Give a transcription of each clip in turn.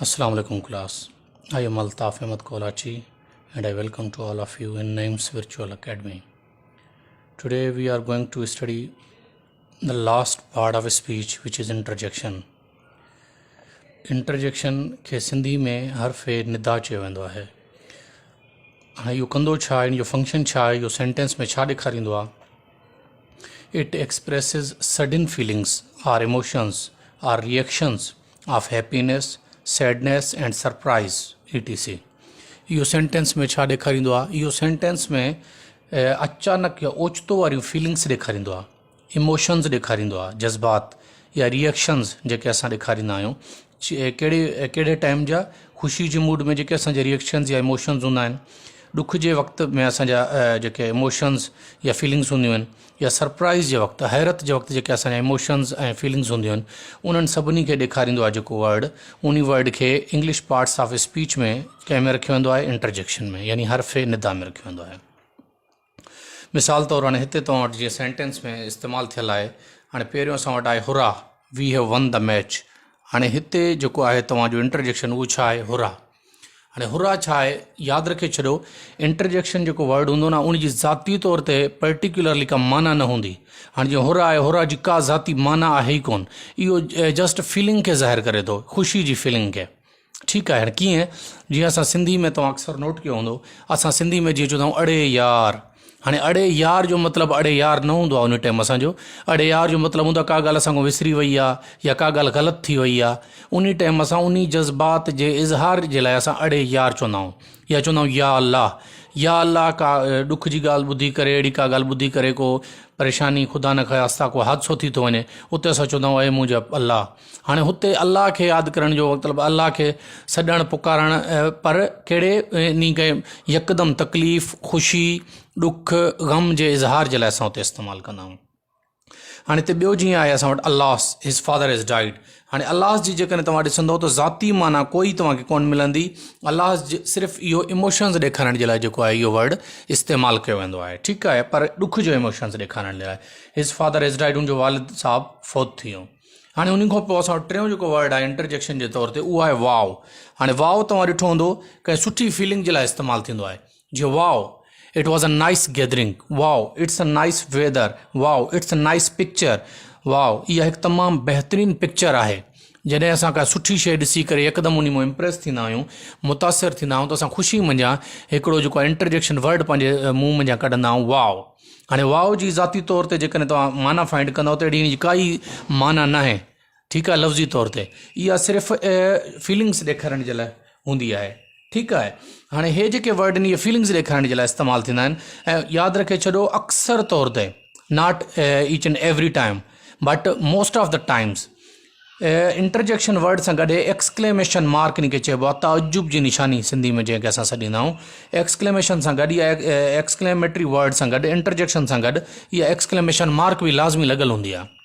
Assalamu alaikum class. I am Altaf Ahmed Kolachi and I welcome to all of you in Names Virtual Academy. Today we are going to study the last part of a speech which is interjection. Interjection के सिंधी में हर्फ़ निदा चयो वेंदो आहे। हाणे इहो कंदो छा आहे, इहो फंक्शन छा आहे, इहो सेंटेंस में छा ॾेखारींदो आहे? It expresses sudden feelings or emotions or reactions of happiness, sadness and surprise etc. इहो सेंटेंस में छा ॾेखारींदो आहे? इहो सेंटेंस में अचानक या ओचितो वारियूं फीलिंग्स ॾेखारींदो आहे, इमोशन्स ॾेखारींदो आहे, जज़्बात या रिएक्शन्स जेके असां ॾेखारींदा आहियूं। कहिड़े टाइम जा? ख़ुशी जे मूड में जेके असांजा रिएक्शन्स या इमोशन्स हूंदा आहिनि, ॾुख जे वक़्तु में असांजा जेके इमोशन्स या फीलिंग्स हूंदियूं आहिनि, या सरप्राइज़ जे वक़्तु, हैरत जे वक़्तु जेके असांजा इमोशन्स ऐं फीलिंग्स हूंदियूं आहिनि, उन्हनि सभिनी खे ॾेखारींदो आहे जेको वर्ड। उन वर्ड खे इंग्लिश पार्ट्स ऑफ स्पीच में कंहिं में रखियो वेंदो आहे? इंटरजेक्शन में, यानी हर्फ़ निदा में रखियो वेंदो आहे। मिसाल तौरु हाणे हिते तव्हां वटि जीअं सेंटेंस में इस्तेमालु थियल आहे, हाणे पहिरियों असां वटि आहे हुरा, we have won the match. हाणे हिते जेको आहे तव्हांजो इंटरजेक्शन उहो छा आहे? हुरा। हाणे हुरा छा आहे? यादि रखे छॾियो, इंटरजेक्शन जेको वर्ड हूंदो न, उन जी ज़ाती तौर ते पर्टिकुलरली का माना न हूंदी। हाणे जीअं हुरा आहे, हुरा जी का ज़ाती माना आहे ई कोन, इहो जस्ट फीलिंग खे ज़ाहिर करे थो, ख़ुशी जी फीलिंग खे। ठीकु आहे। हाणे कीअं? जीअं असां सिंधी में तव्हां अक्सर नोट कयो हूंदो, असां सिंधी में जीअं चवंदा आहियूं अड़े यार। हाणे अड़े यार जो मतिलबु अड़े यार न हूंदो आहे उन टाइम असांजो। अड़े यार जो मतिलबु हूंदो आहे का ॻाल्हि असां खां विसरी वई आहे या का ॻाल्हि ग़लति थी वई आहे। उन टाइम असां उन जज़्बात जे इज़हार जे लाइ असां अड़े यार चवंदा आहियूं, या चवंदा आहियूं या अल्लाह। या अल्लाह का ॾुख जी ॻाल्हि ॿुधी करे, अहिड़ी का ॻाल्हि ॿुधी करे को परेशानी ख़ुदा न ख़ास्ता को हादसो थी थो वञे, उते असां चवंदा आहियूं ए मुंहिंजा अल्लाह। हाणे हुते अल्लाह खे यादि करण जो मतिलबु अल्लाह खे सॾणु पुकारणु, पर कहिड़े इन खे यकदमि तकलीफ़, ख़ुशी, ॾुख, ग़म जे इज़हार जे लाइ असां हुते इस्तेमालु कंदा आहियूं। हाणे हिते ॿियो जीअं आहे असां वटि अल्लास, हिज फादर इज़ डाइड। हाणे अल्लास जी जेकॾहिं तव्हां ॾिसंदव त ज़ाती माना कोई तव्हांखे कोन मिलंदी। अल्लास सिर्फ़ु इहो इमोशन्स ॾेखारण जे लाइ जेको आहे इहो वर्ड इस्तेमालु कयो वेंदो आहे। ठीकु आहे, पर ॾुख जो इमोशन्स ॾेखारण जे लाइ। हिज फादर इज़ डाइड, उनजो वालिद साहब फ़ौत थी वियो। हाणे उन खां पोइ असां वटि टियों जेको वर्ड आहे इंटरजेक्शन जे तौर ते, उहो आहे वाव। हाणे वाव तव्हां ॾिठो हूंदो कंहिं सुठी फीलिंग जे लाइ इस्तेमालु थींदो आहे। जीअं wow, it was a nice gathering, wow it's a nice weather, wow it's a nice picture, wow इहा हिकु तमामु बहितरीनु पिक्चर आहे। जॾहिं असां का सुठी शइ ॾिसी करे यकदमि उन मां इम्प्रेस थींदा आहियूं, मुतासिर थींदा आहियूं, त असां ख़ुशी मंझां हिकिड़ो जेको आहे इंटरजेक्शन वर्ड पंहिंजे मुंहं मंझां कढंदा आहियूं, वाव। हाणे वाव जी ज़ाती तौर ते जेकॾहिं तव्हां माना फाइंड कंदव त अहिड़ी हिन जी काई माना न आहे। ठीकु आहे, लफ़्ज़ी तौर ते इहा सिर्फ़ु फीलिंग्स ॾेखारण जे लाइ हूंदी आहे। ठीकु आहे। हाणे हे जेके वर्ड आहिनि इहे फीलिंग्स ॾेखारण जे लाइ इस्तेमालु थींदा आहिनि। ऐं यादि रखे छॾियो, अक्सर तौर ते, not each and every time but most of the times, interjection word सां गॾु एक्सक्लेमेशन मार्क इन खे चइबो आहे, ताजुब जी निशानी सिंधी में जंहिंखे असां सॾींदा आहियूं। एक्सक्लेमेशन सां गॾु या एक्सक्लेमेटरी वर्ड सां गॾु, इंटरजेक्शन सां गॾु इहा एक्सक्लेमेशन मार्क बि लाज़मी लॻल हूंदी आहे।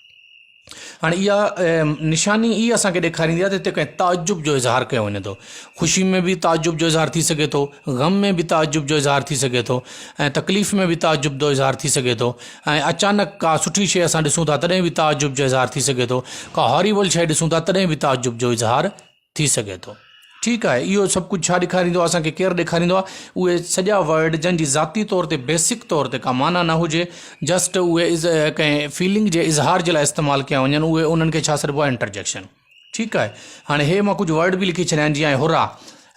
हाणे इहा निशानी इहा असांखे ॾेखारींदी आहे त हिते कंहिं ताजुब जो इज़हार कयो वञे थो। ख़ुशी में बि ताजुब जो इज़हार थी सघे थो, ग़म में बि ताजुब जो इज़हार थी सघे थो, ऐं तकलीफ़ में बि ताजुब जो इज़हार थी सघे थो, ऐं अचानक का सुठी शइ असां ॾिसूं था तॾहिं बि ताजुब जो इज़हार थी सघे थो, का हॉरिबल शइ ॾिसूं था तॾहिं बि ताजुब जो इज़हार थी सघे थो। ठीकु आहे। इहो सभु कुझु छा ॾेखारींदो आहे असांखे? केरु ॾेखारींदो आहे? उहे सॼा वर्ड जंहिंजी ज़ाती तौर ते, बेसिक तौर ते का माना न हुजे, जस्ट उहे कंहिं फीलिंग जे इज़हार जे लाइ इस्तेमालु कया वञनि, उहे उन्हनि खे छा सॾिबो आहे? इंटरजेक्शन। ठीकु आहे। हाणे हे मां कुझु वर्ड बि लिखी छॾिया आहिनि, जीअं हुरा।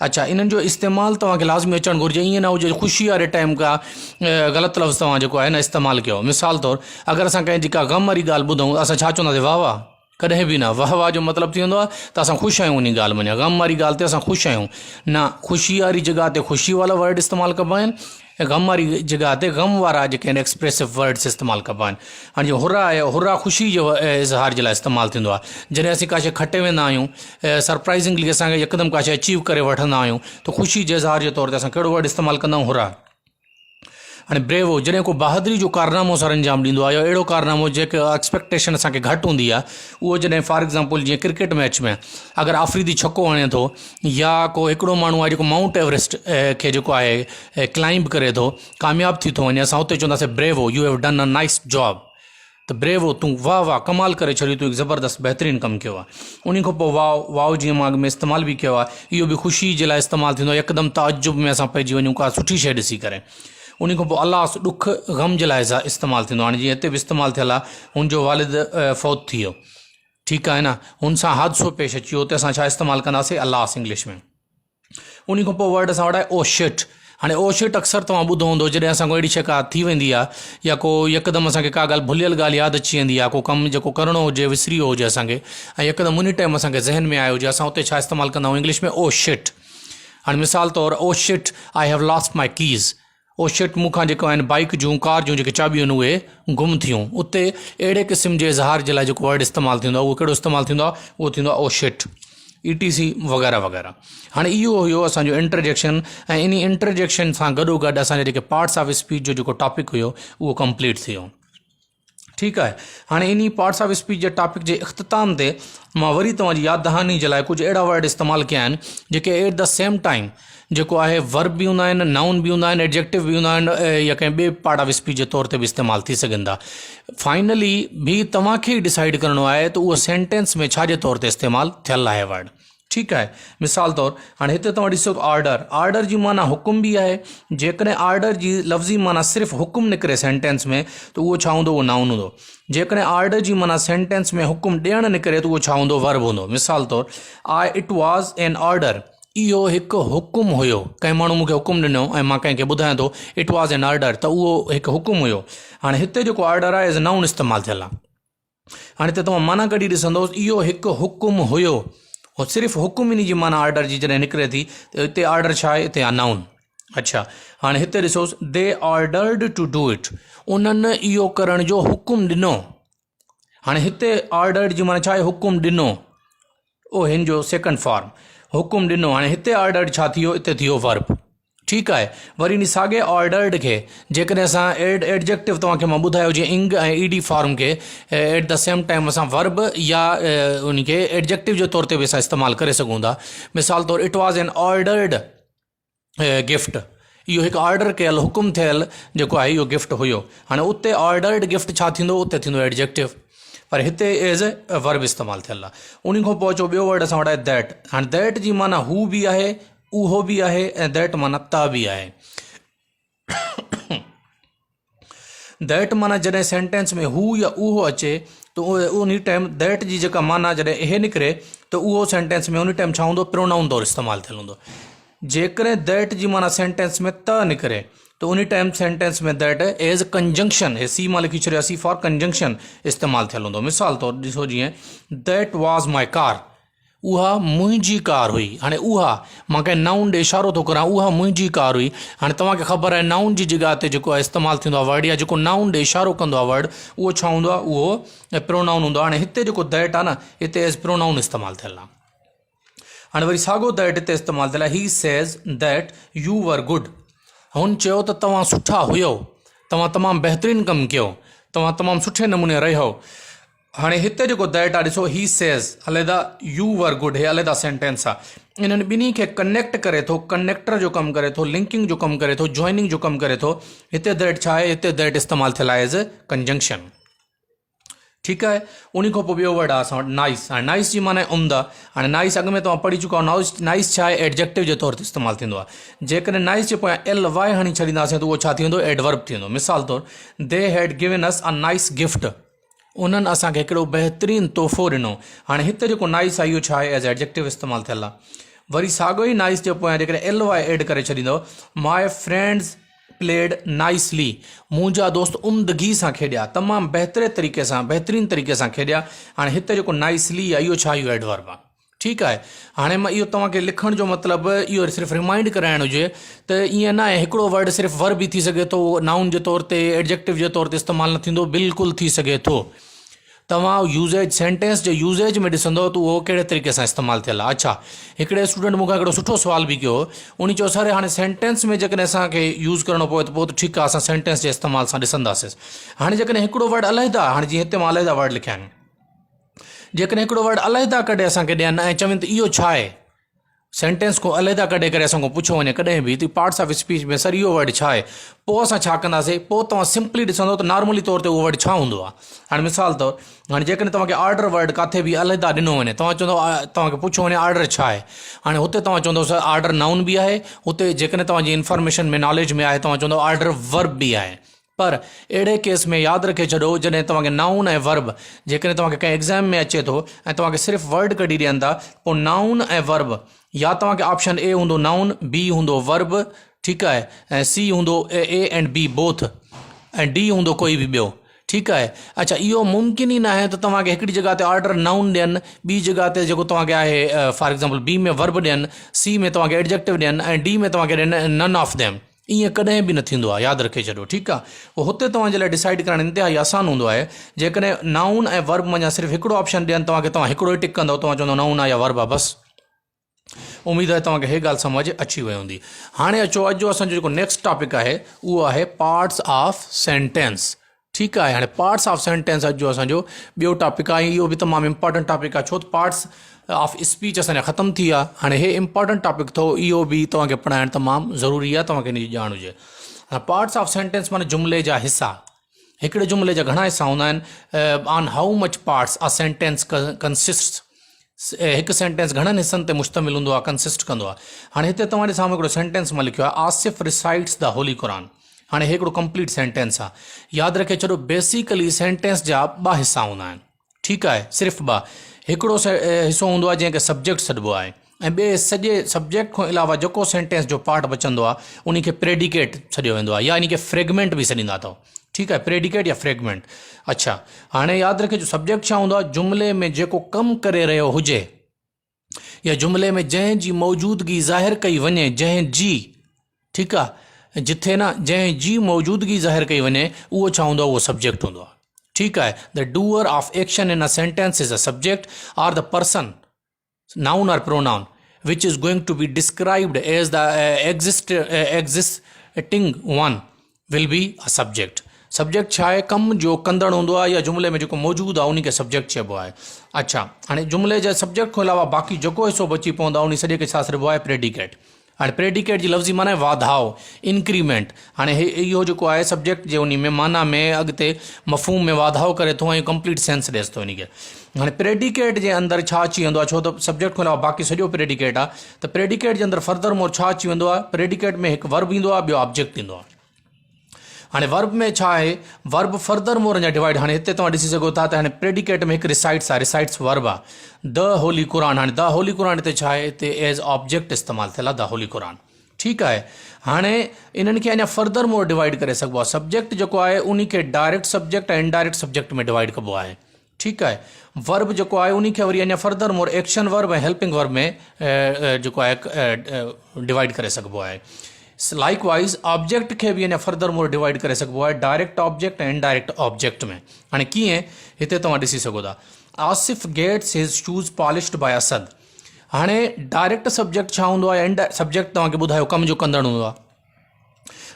अच्छा, इन्हनि जो इस्तेमालु तव्हांखे लाज़मी अचणु घुरिजे, ईअं न हुजे ख़ुशी वारे टाइम का ग़लति लफ़्ज़ तव्हां जेको आहे न इस्तेमालु कयो। मिसाल तौरु, अगरि असां कंहिंजी का ग़म वारी ॻाल्हि ॿुधूं, असां छा चवंदासीं? वाह वाह। कॾहिं बि न। वाह वाह जो मतिलबु थी वेंदो आहे त असां ख़ुशि आहियूं उन ॻाल्हि में। ग़म वारी ॻाल्हि ते असां ख़ुशि आहियूं न, ख़ुशी वारी जॻह ते ख़ुशी वारा वर्ड इस्तेमालु कबा आहिनि, ऐं ग़म वारी जॻह ते ग़म वारा जेके आहिनि एक्सप्रेसिव वर्ड्स इस्तेमालु कबा आहिनि। हाणे जीअं हुरा आहे, हुरा ख़ुशी जो इज़हार जे लाइ इस्तेमालु थींदो आहे। जॾहिं असीं का शइ खटे वेंदा आहियूं, सरप्राइज़िंगली असांखे यकदमि का शइ अचीव करे वठंदा आहियूं, त ख़ुशी जे इज़हार जे तौर ते असां कहिड़ो वर्ड इस्तेमालु कंदा आहियूं? हुरा। हाणे ब्रेवो, जॾहिं को बहादुरी जो कारनामो सर अंजाम ॾींदो आहे, या अहिड़ो कारनामो जेके एक्सपेक्टेशन असांखे घटि हूंदी आहे, उहो जॾहिं फॉर एग्ज़ाम्पल जीअं क्रिकेट मैच में अगरि आफ़रीदी छको हणे थो, या को हिकिड़ो माण्हू आहे जेको माउंट एवरेस्ट खे जेको आहे क्लाइंब करे थो, कामयाबु थी थो वञे, असां हुते चवंदासीं bravo, you have done a nice job. त त ब्रेवो तूं वाह वाह कमाल करे छॾियो, तूं हिकु ज़बरदस्त बहितरीनु कमु कयो आहे। उन खां पोइ वाव वाव जीअं मां अॻु में इस्तेमालु बि कयो आहे, इहो बि ख़ुशी जे लाइ इस्तेमालु थींदो आहे, यकदमि ताजुब में असां पइजी वञूं का सुठी शइ ॾिसी करे। उन खां पोइ अलास ॾुख ग़म जे लाइ इस्तेमालु थींदो आहे। हाणे जीअं हिते बि इस्तेमालु थियल आहे, हुनजो वालिद फ़ौत थी वियो, ठीकु आहे न, हुन सां हादिसो पेश अची वियो, त असां छा इस्तेमालु कंदासीं, अलास इंग्लिश में। उन खां पोइ वर्ड असां वटि आहे ओ शिट। हाणे ओ शिट अक्सर तव्हां ॿुधो हूंदो, जॾहिं असांखे अहिड़ी शइ का थी वेंदी आहे या को यकदमि असांखे का ॻाल्हि भुलियल ॻाल्हि यादि अची वेंदी आहे, को कमु जेको करिणो हुजे विसरी वियो हुजे असांखे, ऐं यकदमि उन टाइम असांखे ज़हन में आयो हुजे, असां उते छा इस्तेमालु कंदा आहियूं इंग्लिश में, ओ शिट। हाणे मिसाल तौरु oh shit I have lost my keys. Oh shit मूंखां जेको आहिनि बाइक जूं कार जूं जेके चाबियूं आहिनि उहे गुम थियूं। उते अहिड़े क़िस्म जे इज़हार जे लाइ जेको वर्ड इस्तेमालु थींदो आहे, उहो कहिड़ो इस्तेमालु थींदो आहे, उहो थींदो आहे ओ शिट, ETC वग़ैरह वग़ैरह। हाणे इहो हुयो असांजो इंटरजेक्शन, ऐं इन इंटरजेक्शन सां गॾोगॾु असांजे जेके पार्ट्स ऑफ स्पीच जो जेको टॉपिक हुयो उहो कंप्लीट थी वियो, ठीकु आहे। हाणे इन पार्ट्स ऑफ स्पीच जे टॉपिक जे इख़्तिताम ते मां वरी तव्हांजी यादि दहानी जे लाइ कुझु अहिड़ा वर्ड इस्तेमालु कया आहिनि जेके एट द सेम टाइम जेको आहे वर्ब बि हूंदा आहिनि, नाउन बि हूंदा आहिनि, एडजेक्टिव बि हूंदा आहिनि, या कंहिं ॿिए पार्ट ऑफ स्पीच जे तौर ते बि इस्तेमालु थी सघनि था। फाइनली बि तव्हांखे ई डिसाइड करिणो आहे त उहो सेंटेंस में छा जे तौर ते इस्तेमालु थियल आहे वर्ड, ठीकु आहे। मिसाल तौरु हाणे हिते तव्हां ॾिसो ऑर्डर, ऑर्डर जी माना हुकुम बि आहे। जेकॾहिं ऑर्डर जी लफ़्ज़ी माना सिर्फ़ु हुकुम निकिरे सेंटेंस में त उहो छा हूंदो, उहो नाउन हूंदो। जेकॾहिं ऑर्डर जी माना सेंटेंस में हुकुम ॾियणु निकिरे त उहो छा हूंदो, वर्ब हूंदो। मिसाल तौरु इट वॉज़ एन ऑर्डर, इहो हिकु हुकुम हुयो, कंहिं माण्हू मूंखे हुकुम ॾिनो ऐं मां कंहिंखे ॿुधायां थो इट वॉज़ एन ऑर्डर, त उहो हिकु हुकुम हुयो। हाणे हिते जेको ऑर्डर आहे एज़ अ नाउन इस्तेमालु थियल आहे। हाणे हिते तव्हां माना कढी ॾिसंदोसि, इहो हिकु हुकुम हुयो, और सिर्फ़ु हुकुम इन जी माना ऑर्डर जी जॾहिं निकिरे थी त हिते ऑर्डर छा आहे, हिते आहे नाउन। अच्छा, हाणे हिते ॾिसोसि, दे ऑर्डर्ड टू डू इट, उन्हनि इहो करण जो हुकुम ॾिनो। हाणे हिते ऑर्डर्ड जी माना छा आहे, हुकुम ॾिनो, ओ हिन जो सेकंड फॉर्म, हुकुम ॾिनो। हाणे हिते ऑर्डर्ड छा थी वियो, हिते थी वियो वर्ब, ठीकु आहे। वरी इन साॻे ऑर्डर्ड खे जेकॾहिं असां एडजेक्टिव तव्हांखे मां ॿुधायो जीअं इंग ऐं ED फॉर्म खे एट द सेम टाइम असां वर्ब या उनखे एडजेक्टिव जे तौर ते बि असां इस्तेमालु करे सघूं था। मिसाल तौरु it was an ordered gift, इहो हिकु ऑर्डर कयल हुकुम थियल जेको आहे इहो गिफ्ट हुयो। हाणे उते ऑर्डर्ड गिफ्ट छा थींदो, उते थींदो एडजेक्टिव, पर हिते एज़ ए वर्ब इस्तेमालु थियल आहे। उन खां पोइ अचो ॿियो वर्ड असां वटि आहे दैट। हाणे दैट जी माना हू बि आहे, उहो बि आहे, ऐं दैट माना ता बि आहे। दैट माना जॾहिं सेंटेंस में हू या उहो अचे त उन टाइम दैट जी जेका माना जॾहिं इहे निकिरे त उहो सेंटेंस में उन टाइम छा हूंदो, प्रोनाउन तौरु इस्तेमालु थियल हूंदो। जेकॾहिं दैट जी माना सेंटेंस में त निकिरे त उन टाइम सेंटेंस में दैट एज़ कंजंक्शन, हे सी मां लिखी छॾियो, सी फॉर कंजंक्शन इस्तेमालु थियल हूंदो। मिसाल तौरु ॾिसो, जीअं दैट वॉज़ माई कार, उहा मुंहिंजी कार हुई। हाणे उहा मां कंहिं नाउन ॾे इशारो थो करां, उहा मुंहिंजी कार हुई। हाणे तव्हांखे ख़बर आहे नाउन जी जॻह ते जेको आहे इस्तेमालु थींदो आहे वर्ड, या जेको नाउन ॾे इशारो कंदो आहे वर्ड, उहो छा हूंदो आहे, उहो प्रोनाउन हूंदो आहे। हाणे हिते जेको दैट आहे न, हिते एज़ प्रोनाउन इस्तेमालु थियल आहे। हाणे वरी साॻियो दैट हिते इस्तेमालु थियल आहे, ही says that you were good, हुन चयो त तव्हां सुठा हुयो, तव्हां तमामु बहितरीनु कमु कयो, तव्हां तमामु सुठे नमूने रहियो। हाणे हिते जेको दैट आहे ॾिसो, ही सेज़ अलॻि, यू वर गुड, हे अलॻि सेंटेंस आहे। इन्हनि ॿिन्ही खे कनेक्ट करे थो, कनेक्टर जो कमु करे थो, लिंकिंग जो कमु करे थो, जॉइनिंग जो कमु करे थो। हिते दैट छा आहे, हिते दैट इस्तेमालु थियल आहे एज़ कंजंक्शन, ठीकु आहे। उन खां पोइ ॿियो वर्ड आहे असां वटि नाइस। हाणे नाइस जी माना उम्दा। हाणे नाइस अॻु में तव्हां पढ़ी चुका आहियो, नाइस छा आहे, एडजेक्टिव जे तौर ते इस्तेमालु थींदो आहे। जेकॾहिं नाइस जे पोयां LY हणी छॾींदासीं त उहो छा थी वेंदो, एडवर्ब थी वेंदो। मिसाल तौरु, they had given us a nice gift, उन्हनि असांखे हिकिड़ो बहितरीनु तोहफ़ो ॾिनो। हाणे हिते जेको नाइस आहे इहो छा आहे, एज़ एडजेक्टिव इस्तेमालु थियल आहे। वरी साॻियो ई नाइस जे पोयां जेकॾहिं LY एड करे छॾींदव, माई फ्रेंड्स प्लेड नाइसली, मुंहिंजा दोस्त उम्दगी सां खेॾिया, तमामु बहितरीनु तरीक़े सां खेॾिया। हाणे हिते जेको नाइसली आहे इहो छा, इहो एडवर्ब आहे, ठीकु आहे। हाणे मां इहो तव्हांखे लिखण जो मतिलबु इहो सिर्फ़ु रिमाइंड कराइणु हुजे त ईअं न आहे हिकिड़ो वर्ड सिर्फ़ु वर्ब बि थी सघे थो, नाउन जे तौर ते, एडजेक्टिव जे तौर ते इस्तेमालु न थींदो, बिल्कुलु थी सघे थो। तव्हां यूज़ेज, सेंटेंस जे यूज़ेज में ॾिसंदो त उहो कहिड़े तरीक़े सां इस्तेमालु थियल आहे। अच्छा, हिकिड़े स्टूडेंट मूंखां हिकिड़ो सुठो सुवाल बि कयो, उन चयो सर हाणे सेंटेंस में जेकॾहिं असांखे यूज़ करिणो पवे त पोइ त ठीकु आहे, असां सेंटेंस जे इस्तेमालु सां ॾिसंदासीं। हाणे जेकॾहिं हिकिड़ो वर्ड अलहदा, हाणे जीअं हिते मां अलहदा वर्ड लिखिया आहिनि, जेकॾहिं हिकिड़ो वर्ड अलहदा कॾहिं असांखे ॾियनि ऐं चवनि त इहो छा आहे, सेंटेंस को अलहदा कढे करे असां पुछो वञे कॾहिं बि त पार्ट्स ऑफ स्पीच में सर इहो वर्ड छा आहे, पोइ असां छा कंदासीं, पोइ तव्हां सिंपली ॾिसंदो त नॉर्मली तौर ते उहो वर्ड छा हूंदो आहे। हाणे मिसाल तौर हाणे जेकॾहिं तव्हांखे ऑर्डर वर्ड किथे बि अलहदा ॾिनो वञे, तव्हां चवंदो तव्हांखे पुछो वञे ऑर्डर छा आहे, हाणे हुते तव्हां चवंदो सर ऑर्डर नाउन बि आहे, हुते जेकॾहिं तव्हांजी इंफॉर्मेशन में नॉलेज में आहे तव्हां चवंदो ऑर्डर वर्ब बि आहे। पर अहिड़े केस में यादि रखे छॾो जॾहिं तव्हांखे नाउन ऐं वर्ब जेकॾहिं तव्हांखे कंहिं एग्ज़ाम में अचे थो ऐं तव्हांखे सिर्फ़ु वर्ड कढी ॾियनि था, पोइ नाउन ऐं वर्ब या तव्हांखे ऑप्शन ए हूंदो नाउन, बी हूंदो वर्ब, ठीकु आहे, ऐं सी हूंदो ए एंड बी बोथ, ऐं डी हूंदो कोई बि ॿियो, ठीकु आहे। अच्छा, इहो मुमकिन ई न आहे त तव्हांखे हिकिड़ी जॻह ते ऑर्डर नाउन ॾियनि, ॿी जॻह ते जेको तव्हांखे आहे फॉर एग्ज़ाम्पल बी में वर्ब ॾियनि, सी में तव्हांखे एडजेक्टिव ॾियनि ऐं डी में तव्हांखे ॾियनि नन ऑफ देम। ईअं कॾहिं बि न थींदो आहे, यादि रखे छॾो, ठीकु आहे। पोइ हुते तव्हांजे लाइ डिसाइड करणु इंतिहाई आसानु हूंदो आहे। जेकॾहिं नाउन ऐं वर्ब मां सिर्फ़ु हिकिड़ो ऑप्शन ॾियनि तव्हांखे, तव्हां हिकिड़ो ई टिक कंदव, तव्हां चवंदव नाउन आहे या वर्ब आहे, बसि। उमेद आहे तव्हांखे हे ॻाल्हि सम्झ अची वई हूंदी। हाणे अचो अॼु जो असांजो जेको नेक्स्ट टॉपिक आहे उहो आहे पार्ट्स ऑफ सेंटेंस, ठीकु आहे। हाणे पार्ट्स ऑफ सेंटेंस अॼु जो असांजो ॿियो टॉपिक आहे। इहो बि तमामु इंपॉर्टेंट टॉपिक आहे, छो त पार्ट्स ऑफ स्पीच असांजा ख़तमु थी विया। हाणे हे इंपॉर्टेंट टॉपिक थो, इहो बि तव्हांखे पढ़ाइणु तमामु ज़रूरी आहे, तव्हांखे हिन जी ॼाण हुजे। पार्ट्स ऑफ सेंटेंस माना जुमिले जा हिसा। हिकिड़े जुमिले जा घणा हिसा हूंदा आहिनि, on how much parts a sentence consist, हिकु सेंटेंस घणनि हिसनि ते मुश्तमिल हूंदो आहे, कंसिस्ट कंदो आहे। हाणे हिते तव्हांजे साम्हूं हिकिड़ो सेंटेंस मां लिखियो आहे, आसिफ रिसाइट्स द होली क़ुरान। हाणे हिकिड़ो कंप्लीट सेंटेंस आहे। यादि रखे छॾो बेसिकली सेंटेंस जा ॿ हिसा हूंदा आहिनि, ठीकु आहे, सिर्फ़ु ॿ। हिकिड़ो हिसो हूंदो आहे जंहिंखे सब्जेक्ट सॾिबो आहे, ऐं ॿिए सॼे सब्जेक्ट खां अलावा जेको सेंटेंस जो पार्ट बचंदो आहे उनखे प्रेडिकेट सॾियो वेंदो आहे, या इनखे फ्रेगमेंट बि सॾींदा अथव, ठीकु आहे, प्रेडिकेट या फ्रेगमेंट। अच्छा, हाणे यादि रखे जो सब्जेक्ट छा हूंदो आहे, जुमिले में जेको कमु करे रहियो हुजे या जुमिले में जंहिंजी मौजूदगी ज़ाहिर कई वञे, जंहिंजी, ठीकु आहे, जिथे न जंहिंजी मौजूदगी ज़ाहिर कई वञे उहो छा हूंदो आहे, उहो सब्जेक्ट हूंदो आहे, ठीकु आहे। The doer of action in a sentence is a subject or the person, noun और pronoun, which is going to be described as the existing one will be a subject. Subject छा आहे, कम जो कंदड़ हूंदो आहे या जुमिले में जेको मौजूदु आहे उनखे सब्जेक्ट चइबो आहे। अच्छा, हाणे जुमिले जे सब्जेक्ट खां अलावा बाक़ी जेको हिसो बची पवंदो आहे उन सॼे खे छा सॾिबो आहे, प्रेडिकेट। हाणे प्रेडिकेट जी लफ़्ज़ी माना आहे वाधाउ, इंक्रीमेंट। हाणे इहो जेको आहे सब्जेक्ट जे उन में माना में अॻिते मफ़हूम में वाधाउ करे थो ऐं कंप्लीट सेंस ॾिए थो इनखे। हाणे प्रेडिकेट जे अंदरि छा अची वेंदो आहे, छो त सब्जेक्ट खां अलावा बाक़ी सॼो प्रेडिकेट आहे, त प्रेडिकेट जे अंदरि फर्दर मोर छा अची वेंदो आहे, प्रेडिकेट में हिकु वर्ब ईंदो आहे, ॿियो ऑब्जेक्ट ईंदो आहे। हाणे वर्ब में छा आहे, वर्ब फर्दर मोर अञा डिवाइड। हाणे हिते तव्हां ॾिसी सघो था त हाणे प्रेडिकेट में हिकु रिसाइट्स आहे, रिसाइट्स वर्ब आहे, द होली क़ुरान। हाणे द होली क़ुरान हिते छा आहे, हिते एज़ ऑब्जेक्ट इस्तेमालु थियल आहे, द होली क़ुरान, ठीकु आहे। हाणे इन्हनि खे अञा फर्दर मोर डिवाइड करे सघिबो आहे। सब्जेक्ट जेको आहे उनखे डायरेक्ट सब्जेक्ट ऐं इनडायरेक्ट सब्जेक्ट में डिवाइड कबो आहे, ठीकु आहे। वर्ब जेको आहे उनखे वरी अञा फर्दर मोर एक्शन वर्ब ऐं हेल्पिंग वर्ब में जेको आहे डिवाइड करे सघिबो आहे। लाइकवाइज़ ऑब्जेक्ट खे बि अञा फर्दर मोर डिवाइड करे सघिबो आहे डायरेक्ट ऑब्जेक्ट ऐं इनडायरेक्ट ऑब्जेक्ट में। हाणे कीअं, हिते तव्हां ॾिसी सघो था, आसिफ गेट्स हिज शूज़ पॉलिश्ड बाय असद। हाणे डायरेक्ट सब्जेक्ट छा हूंदो आहे, सब्जेक्ट तव्हांखे ॿुधायो कम जो कंदड़ हूंदो आहे।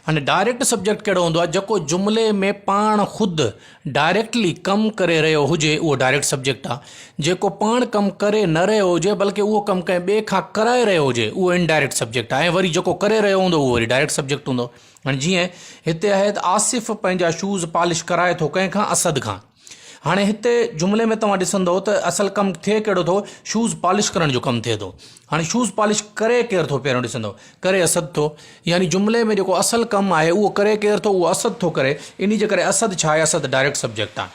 हाणे डायरेक्ट सब्जेक्ट कहिड़ो हूंदो आहे, जेको जुमिले में पाण ख़ुदि डायरेक्टली कमु करे रहियो हुजे उहो डायरेक्ट सब्जेक्ट आहे। जेको पाण कमु करे न रहियो हुजे बल्कि उहो कमु कंहिं ॿिए खां कराए रहियो हुजे उहो इनडायरेक्ट सब्जेक्ट आहे। ऐं वरी जेको करे रहियो हूंदो उहो वरी डायरेक्ट सब्जेक्ट हूंदो। हाणे जीअं हिते आहे त आसिफ़ पंहिंजा शूज़ पॉलिश कराए थो कंहिंखां, असद खां। हाणे हिते जुमिले में तव्हां ॾिसंदो त असल कमु थिए कहिड़ो थो, शूज़ पॉलिश करण जो कमु थिए थो। हाणे शूज़ पॉलिश करे केरु थो, पहिरियों ॾिसंदो करे असद थो, यानी जुमिले में जेको असल कमु आहे उहो करे केरु थो, उहो असद थो करे। इन जे करे असद छा आहे, असद डायरेक्ट सब्जेक्ट आहे।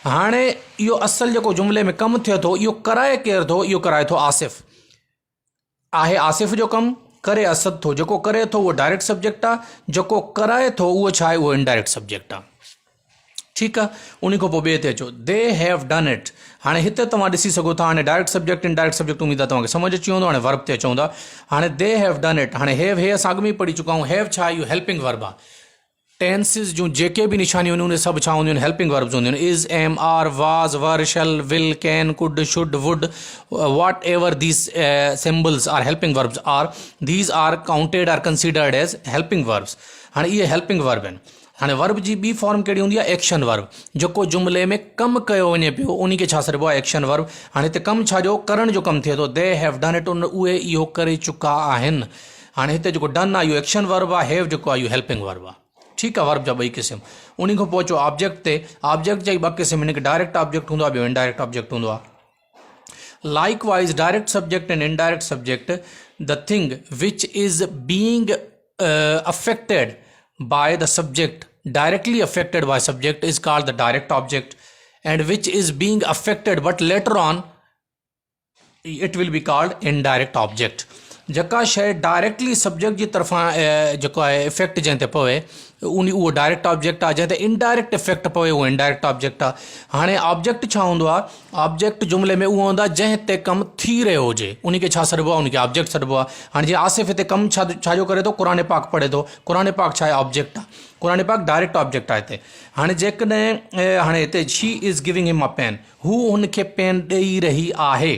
हाणे इहो असल जेको जुमिले में कमु थिए थो इहो कराए केरु थो, इहो कराए थो आसिफ़, आहे आसिफ़ जो कमु, करे असद थो। जेको करे थो उहो डायरेक्ट सब्जेक्ट आहे, जेको कराए थो उहो छा आहे, उहो इनडायरेक्ट सब्जेक्ट आहे, ठीकु आहे। उन खां पोइ ॿिए ते अचो, दे हैव डन इट। हाणे हिते तव्हां ॾिसी सघो था, हाणे डायरेक्ट सब्जेक्ट इनडायरेक्ट सब्जेक्ट उमेद आहे तव्हांखे समझ अची वेंदो। हाणे वर्ब ते अचूं था। हाणे दे हैव डन इट। हाणे हैव हे असां अॻु में ई पढ़ी चुका आहियूं। हैव छा आहे, इहो हेल्पिंग वर्ब आहे। टेंसिस जूं जेके बि निशानियूं आहिनि उन सभु छा हूंदियूं आहिनि, हेल्पिंग वर्ब्स हूंदियूं आहिनि। Is, M, are, was, were, shall, will, can, could, should, would, whatever these symbols are helping verbs are, these are counted or considered as helping verbs. हाणे इहे हेल्पिंग वर्ब आहिनि। हाँ verb G B form कहिड़ी हूंदी आहे action verb, जेको जुमिले में कमु कयो वञे पियो उन खे छा सॾिबो आहे एक्शन वर्ब। हाणे हिते कमु छा जो करण जो कमु थिए थो, दे हैव डन इट, उहे इहो करे चुका आहिनि। हाणे हिते जेको डन आहे इहो एक्शन वर्ब आहे, हैव जेको आहे इहो हेल्पिंग वर्ब आहे। ठीकु आहे, वर्ब जा ॿई क़िस्म। उन खां पोइ अचो ऑब्जेक्ट ते। ऑब्जेक्ट जा ई ॿ क़िस्म, हिन खे डायरेक्ट ऑब्जेक्ट हूंदो आहे, ॿियो इनडायरेक्ट ऑब्जेक्ट हूंदो आहे। Likewise direct subject and indirect subject, the thing which is being affected by the subject, directly affected by subject, is called the direct object, and which is being affected but later on it will be called indirect object। जेका शइ directly subject जी तरफ़ां जेको आहे effect जंहिं ते पवे उहो direct object आहे, जंहिं ते इनडायरेक्ट इफेक्ट पवे उहो इनडायरेक्ट ऑब्जेक्ट आहे। हाणे ऑब्जेक्ट छा हूंदो आहे, ऑब्जेक्ट जुमिले में उहो हूंदो आहे जंहिं ते कमु थी रहियो हुजे, उन खे छा सॾिबो आहे, उन खे ऑब्जेक्ट सॾिबो आहे। हाणे जीअं आसिफ़ हिते कमु छाजो करे थो, क़ुरान पाक पढ़े थो, क़ुरान पाक छा आहे, ऑब्जेक्ट आहे, क़ुरान पाक डायरेक्ट ऑब्जेक्ट आहे हिते। हाणे जेकॾहिं हाणे हिते she is giving him a pen, हू हुनखे पेन ॾेई रही आहे।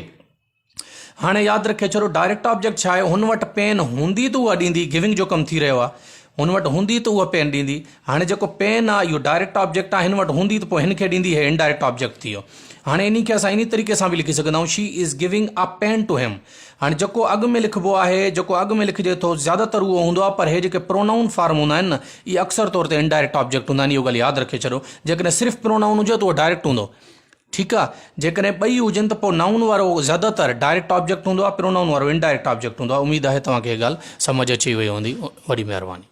हाणे यादि रखे छॾो डायरेक्ट ऑब्जेक्ट छा आहे, हुन वटि पेन हूंदी त उहा ॾींदी, गिविंग जो कमु थी रहियो आहे, हुन वटि हूंदी त उहा पेन ॾींदी। हाणे जेको पेन आहे इहो डायरेक्ट ऑब्जेक्ट आहे, हिन वटि हूंदी त पोइ हिन खे ॾींदी, हे इनडायरेक्ट ऑब्जेक्ट थी वियो। हाणे इन खे असां इन तरीक़े सां बि लिखी सघंदा आहियूं, she is giving a pen to him. हाणे जेको अॻु में लिखिबो आहे, जेको अॻु में लिखिजे थो ज़्यादातर उहो हूंदो आहे, पर हे जेके प्रोनाउन फॉर्म हूंदा आहिनि न, इहे अक्सर तौर ते इनडायरेक्ट ऑब्जेक्ट हूंदा आहिनि, इहो ॻाल्हि यादि रखे छॾो। जेकॾहिं सिर्फ़ु प्रोनाउन हुजे त उहो डायरेक्ट हूंदो, ठीकु आहे। जेकॾहिं ॿई हुजनि त पोइ नाउन वारो ज़्यादातर डायरेक्ट ऑब्जेक्ट हूंदो आहे, प्रोनाउन वारो इनडायरेक्ट ऑब्जेक्ट हूंदो आहे। उमेदु आहे तव्हांखे इहा ॻाल्हि सम्झ अची वई हूंदी। वॾी महिरबानी।